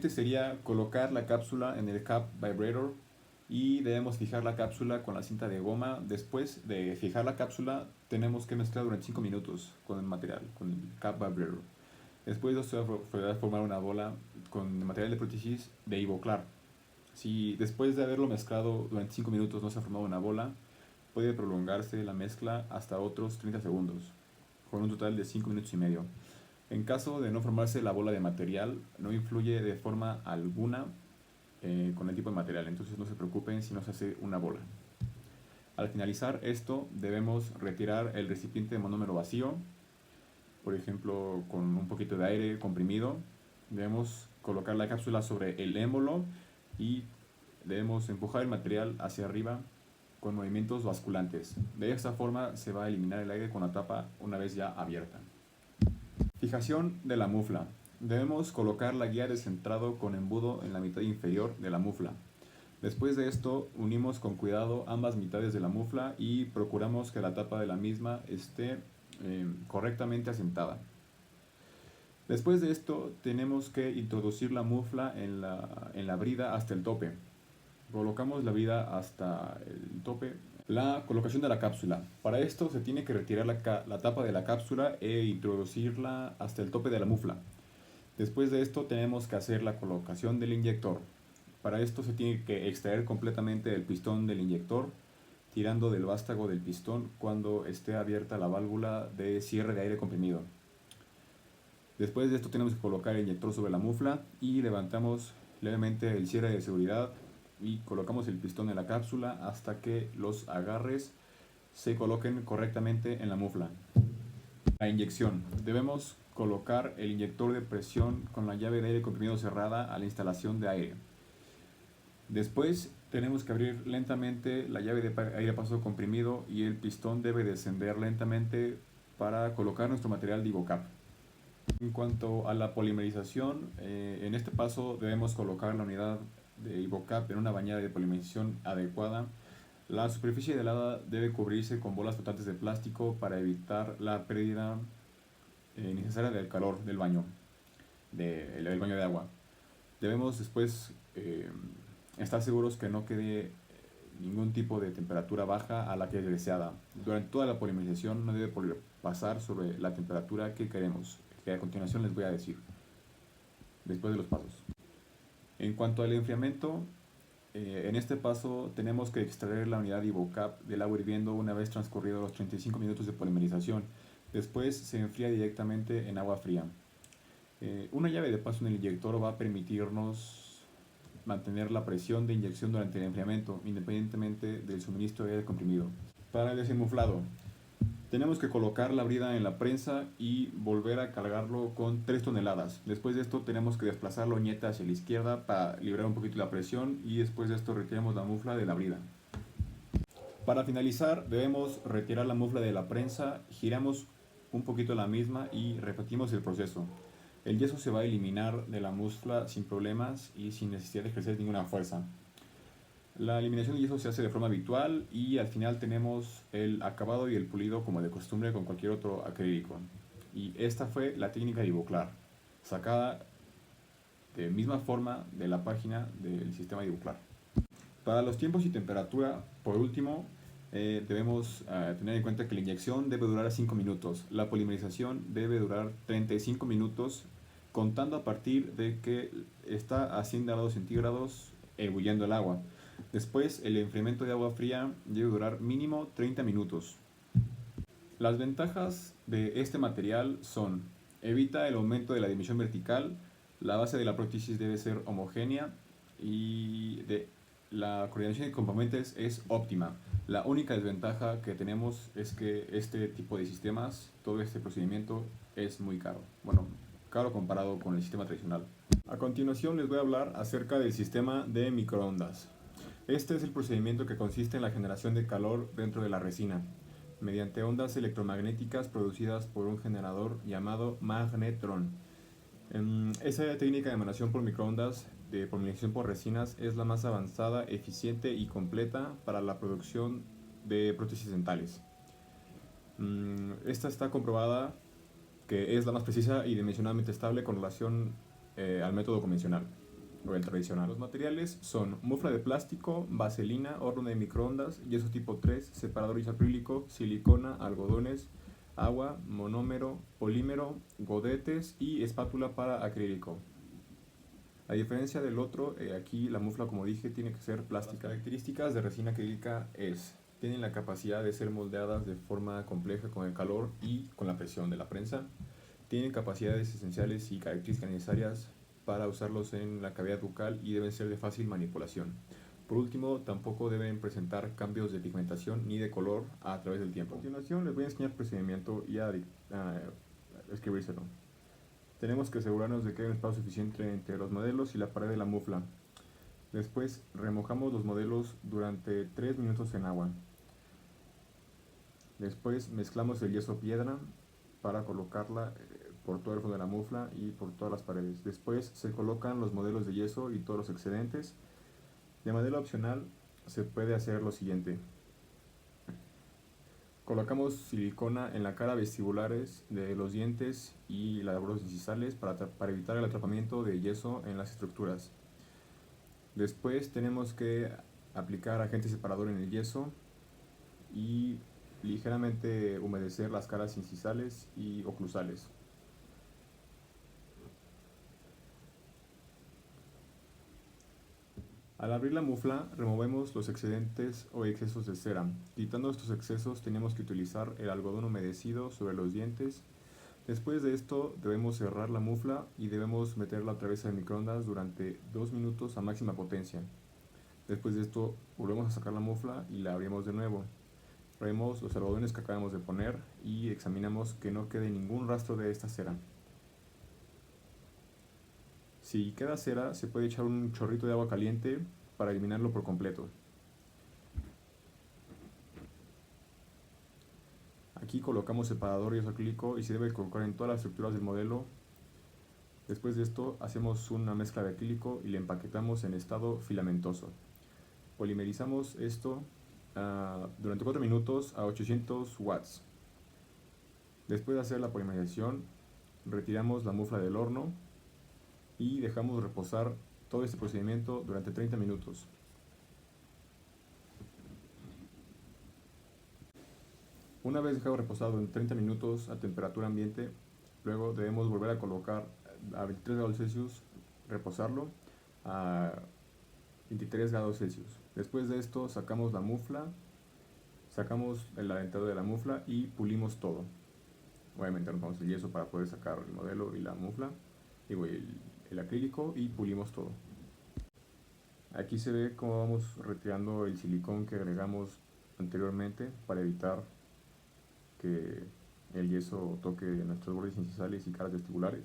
siguiente sería colocar la cápsula en el cap vibrator y debemos fijar la cápsula con la cinta de goma. Después de fijar la cápsula tenemos que mezclar durante 5 minutos con el material, con el cap vibrator. Después de esto se va a formar una bola con material de prótesis de Ivoclar. Si después de haberlo mezclado durante 5 minutos no se ha formado una bola, puede prolongarse la mezcla hasta otros 30 segundos, con un total de 5 minutos y medio. En caso de no formarse la bola de material, no influye de forma alguna con el tipo de material, entonces no se preocupen si no se hace una bola. Al finalizar esto, debemos retirar el recipiente de monómero vacío, por ejemplo con un poquito de aire comprimido. Debemos colocar la cápsula sobre el émbolo y debemos empujar el material hacia arriba con movimientos basculantes. De esta forma se va a eliminar el aire con la tapa una vez ya abierta. Fijación de la mufla. Debemos colocar la guía de centrado con embudo en la mitad inferior de la mufla. Después de esto, unimos con cuidado ambas mitades de la mufla y procuramos que la tapa de la misma esté correctamente asentada. Después de esto, tenemos que introducir la mufla en la brida hasta el tope. Colocamos la brida hasta el tope. La colocación de la cápsula. Para esto se tiene que retirar la tapa de la cápsula e introducirla hasta el tope de la mufla. Después de esto tenemos que hacer la colocación del inyector. Para esto se tiene que extraer completamente el pistón del inyector, tirando del vástago del pistón cuando esté abierta la válvula de cierre de aire comprimido. Después de esto tenemos que colocar el inyector sobre la mufla y levantamos levemente el cierre de seguridad y colocamos el pistón en la cápsula hasta que los agarres se coloquen correctamente en la mufla. La inyección. Debemos colocar el inyector de presión con la llave de aire comprimido cerrada a la instalación de aire. Después tenemos que abrir lentamente la llave de aire paso comprimido y el pistón debe descender lentamente para colocar nuestro material de Ivocap. En cuanto a la polimerización, en este paso debemos colocar la unidad de Ivocap en una bañera de polimerización adecuada. La superficie de helada debe cubrirse con bolas flotantes de plástico para evitar la pérdida necesaria del calor del baño, del baño de agua. Debemos después estar seguros que no quede ningún tipo de temperatura baja a la que es deseada. Durante toda la polimerización no debe pasar sobre la temperatura que queremos, que a continuación les voy a decir, después de los pasos. En cuanto al enfriamiento, en este paso tenemos que extraer la unidad Ivocap del agua hirviendo una vez transcurridos los 35 minutos de polimerización. Después se enfría directamente en agua fría. Una llave de paso en el inyector va a permitirnos mantener la presión de inyección durante el enfriamiento, independientemente del suministro de aire comprimido. Para el desenmuflado, tenemos que colocar la brida en la prensa y volver a cargarlo con 3 toneladas. Después de esto tenemos que desplazar la oñeta hacia la izquierda para liberar un poquito la presión y después de esto retiramos la mufla de la brida. Para finalizar debemos retirar la mufla de la prensa, giramos un poquito la misma y repetimos el proceso. El yeso se va a eliminar de la mufla sin problemas y sin necesidad de ejercer ninguna fuerza. La eliminación del yeso se hace de forma habitual y al final tenemos el acabado y el pulido como de costumbre con cualquier otro acrílico. Y esta fue la técnica de Ivoclar, sacada de misma forma de la página del sistema de Ivoclar. Para los tiempos y temperatura, por último, debemos tener en cuenta que la inyección debe durar 5 minutos, la polimerización debe durar 35 minutos, contando a partir de que está a 100 grados centígrados ebulliendo el agua. Después, el enfriamiento de agua fría debe durar mínimo 30 minutos. Las ventajas de este material son: evita el aumento de la dimensión vertical, la base de la prótesis debe ser homogénea y la coordinación de componentes es óptima. La única desventaja que tenemos es que este tipo de sistemas, todo este procedimiento es muy caro. Bueno, caro comparado con el sistema tradicional. A continuación les voy a hablar acerca del sistema de microondas. Este es el procedimiento que consiste en la generación de calor dentro de la resina, mediante ondas electromagnéticas producidas por un generador llamado magnetron. Esa técnica de emanación por microondas de polinización por resinas es la más avanzada, eficiente y completa para la producción de prótesis dentales. Esta está comprobada que es la más precisa y dimensionalmente estable con relación al método convencional. o el tradicional. Los materiales son mufla de plástico, vaselina, horno de microondas, yeso tipo 3, separador isacrílico, silicona, algodones, agua, monómero, polímero, godetes y espátula para acrílico. A diferencia del otro, aquí la mufla, como dije, tiene que ser plástica. Las características de resina acrílica tienen la capacidad de ser moldeadas de forma compleja con el calor y con la presión de la prensa. Tienen capacidades esenciales y características necesarias para usarlos en la cavidad bucal y deben ser de fácil manipulación. Por último, tampoco deben presentar cambios de pigmentación ni de color a través del tiempo. A continuación les voy a enseñar el procedimiento y a escribírselo. Tenemos que asegurarnos de que hay un espacio suficiente entre los modelos y la pared de la mufla. Después remojamos los modelos durante 3 minutos en agua. Después mezclamos el yeso piedra para colocarla por todo el fondo de la mufla y por todas las paredes. Después se colocan los modelos de yeso y todos los excedentes. De manera opcional se puede hacer lo siguiente. Colocamos silicona en la cara vestibulares de los dientes y los incisales para evitar el atrapamiento de yeso en las estructuras. Después tenemos que aplicar agente separador en el yeso y ligeramente humedecer las caras incisales y oclusales. Al abrir la mufla, removemos los excedentes o excesos de cera. Quitando estos excesos, tenemos que utilizar el algodón humedecido sobre los dientes. Después de esto, debemos cerrar la mufla y debemos meterla otra vez al microondas durante 2 minutos a máxima potencia. Después de esto, volvemos a sacar la mufla y la abrimos de nuevo. Traemos los algodones que acabamos de poner y examinamos que no quede ningún rastro de esta cera. Si queda cera, se puede echar un chorrito de agua caliente para eliminarlo por completo. Aquí colocamos separador y yeso acrílico y se debe colocar en todas las estructuras del modelo. Después de esto, hacemos una mezcla de acrílico y le empaquetamos en estado filamentoso. Polimerizamos esto durante 4 minutos a 800 watts. Después de hacer la polimerización, retiramos la mufla del horno y dejamos reposar todo este procedimiento durante 30 minutos. Una vez dejado reposado en 30 minutos a temperatura ambiente, luego debemos volver a colocar a 23 grados Celsius, reposarlo a 23 grados Celsius. Después de esto sacamos la mufla, sacamos la dentadura de la mufla y pulimos todo. Obviamente rompamos el yeso para poder sacar el modelo y la mufla, el acrílico, y pulimos todo. Aquí se ve cómo vamos retirando el silicón que agregamos anteriormente para evitar que el yeso toque nuestros bordes incisales y caras vestibulares.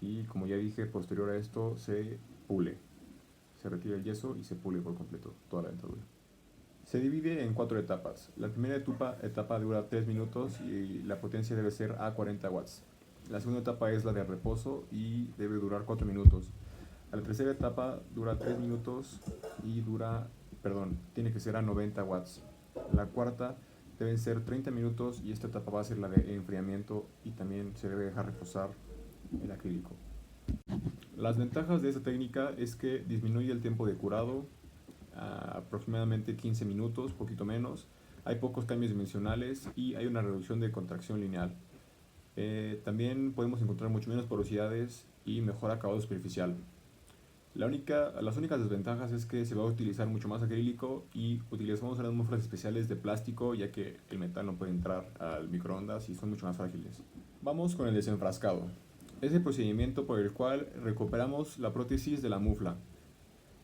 Y como ya dije, posterior a esto se pule. Se retira el yeso y se pule por completo toda la dentadura. Se divide en 4 etapas. La primera etapa dura 3 minutos y la potencia debe ser a 40 watts. La segunda etapa es la de reposo y debe durar 4 minutos. La tercera etapa dura 3 minutos y tiene que ser a 90 watts. La cuarta deben ser 30 minutos y esta etapa va a ser la de enfriamiento y también se debe dejar reposar el acrílico. Las ventajas de esta técnica es que disminuye el tiempo de curado a aproximadamente 15 minutos, poquito menos. Hay pocos cambios dimensionales y hay una reducción de contracción lineal. También podemos encontrar mucho menos porosidades y mejor acabado superficial. Las únicas desventajas es que se va a utilizar mucho más acrílico y utilizamos unas muflas especiales de plástico, ya que el metal no puede entrar al microondas y son mucho más frágiles. Vamos con el desenfrascado. Es el procedimiento por el cual recuperamos la prótesis de la mufla.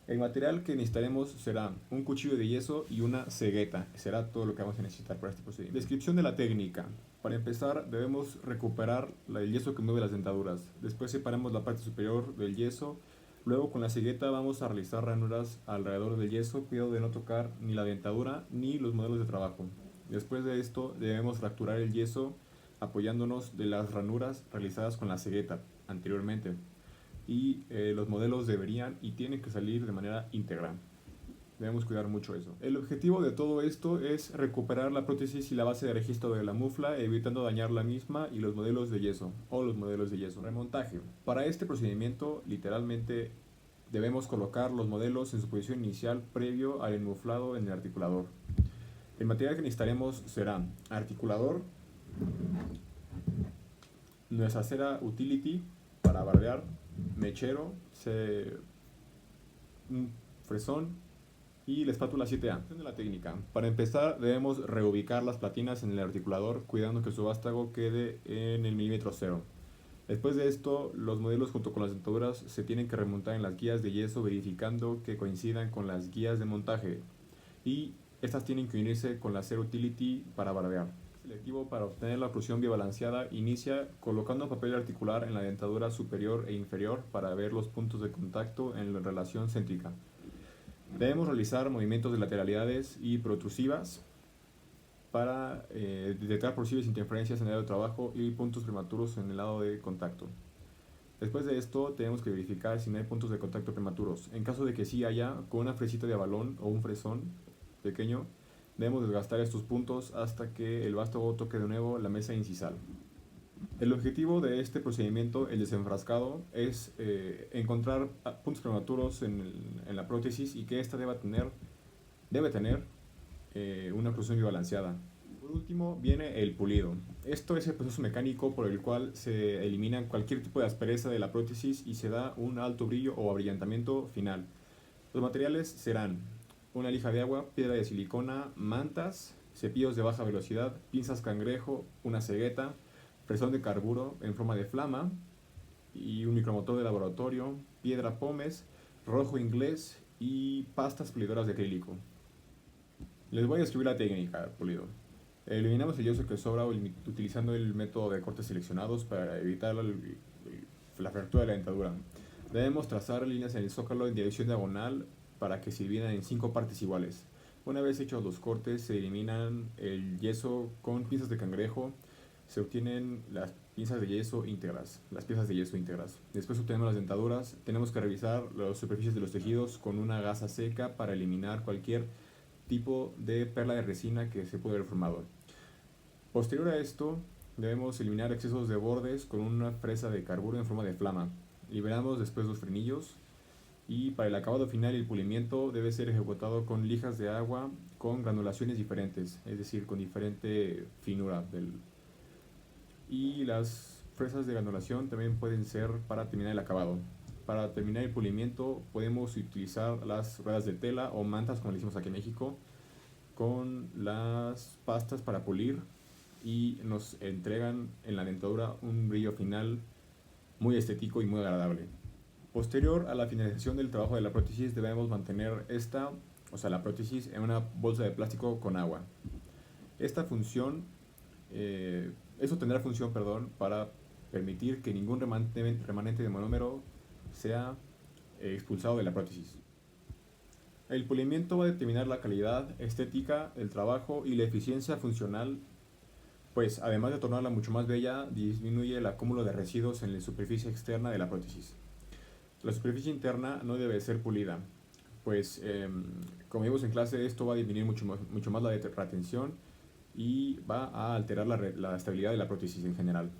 El material que necesitaremos será un cuchillo de yeso y una cegueta, que será todo lo que vamos a necesitar para este procedimiento. Descripción de la técnica. Para empezar, debemos recuperar el yeso que mueve las dentaduras. Después separamos la parte superior del yeso. Luego con la cegueta vamos a realizar ranuras alrededor del yeso, cuidado de no tocar ni la dentadura ni los modelos de trabajo. Después de esto debemos fracturar el yeso apoyándonos de las ranuras realizadas con la cegueta anteriormente. Y los modelos deberían y tienen que salir de manera íntegra. Debemos cuidar mucho eso. El objetivo de todo esto es recuperar la prótesis y la base de registro de la mufla, evitando dañar la misma y los modelos de yeso. Remontaje. Para este procedimiento, literalmente Debemos colocar los modelos en su posición inicial previo al enmuflado en el articulador. El material que necesitaremos será articulador, nuestra cera utility para bardear, mechero, un fresón y la espátula 7A. De la técnica. Para empezar debemos reubicar las platinas en el articulador cuidando que su vástago quede en el milímetro cero. Después de esto, los modelos junto con las dentaduras se tienen que remontar en las guías de yeso verificando que coincidan con las guías de montaje y estas tienen que unirse con la Zero Utility para barbear. El selectivo para obtener la oclusión biobalanceada inicia colocando papel articular en la dentadura superior e inferior para ver los puntos de contacto en la relación céntrica. Debemos realizar movimientos de lateralidades y protrusivas para detectar posibles interferencias en el lado de trabajo y puntos prematuros en el lado de contacto. Después de esto, tenemos que verificar si no hay puntos de contacto prematuros. En caso de que sí haya, con una fresita de balón o un fresón pequeño, debemos desgastar estos puntos hasta que el vástago toque de nuevo la mesa incisal. El objetivo de este procedimiento, el desenfrascado, es encontrar puntos prematuros en la prótesis y que ésta debe tener una oclusión biobalanceada. Por último viene el pulido. Esto es el proceso mecánico por el cual se elimina cualquier tipo de aspereza de la prótesis y se da un alto brillo o abrillantamiento final. Los materiales serán una lija de agua, piedra de silicona, mantas, cepillos de baja velocidad, pinzas cangrejo, una cegueta, fresón de carburo en forma de flama y un micromotor de laboratorio, piedra pómez, rojo inglés y pastas pulidoras de acrílico. Les voy a describir la técnica de pulido. Eliminamos el yeso que sobra utilizando el método de cortes seleccionados para evitar la fractura de la dentadura. Debemos trazar líneas en el zócalo en dirección diagonal para que se dividan en 5 partes iguales. Una vez hechos los cortes, se eliminan el yeso con pinzas de cangrejo. Se obtienen las piezas de yeso íntegras. Después obtenemos las dentaduras. Tenemos que revisar las superficies de los tejidos con una gasa seca para eliminar cualquier tipo de perla de resina que se puede haber formado. Posterior a esto, debemos eliminar excesos de bordes con una fresa de carburo en forma de flama. Liberamos después los frenillos y para el acabado final el pulimiento debe ser ejecutado con lijas de agua con granulaciones diferentes, es decir, con diferente finura. Y las fresas de granulación también pueden ser para terminar el acabado. Para terminar el pulimiento podemos utilizar las ruedas de tela o mantas como le decimos aquí en México con las pastas para pulir y nos entregan en la dentadura un brillo final muy estético y muy agradable. Posterior a la finalización del trabajo de la prótesis debemos mantener la prótesis en una bolsa de plástico con agua. Eso tendrá función, para permitir que ningún remanente de monómero sea expulsado de la prótesis. El pulimiento va a determinar la calidad estética del trabajo y la eficiencia funcional, pues además de tornarla mucho más bella, disminuye el acúmulo de residuos en la superficie externa de la prótesis. La superficie interna no debe ser pulida, pues como vimos en clase, esto va a disminuir mucho más la retención y va a alterar la estabilidad de la prótesis en general.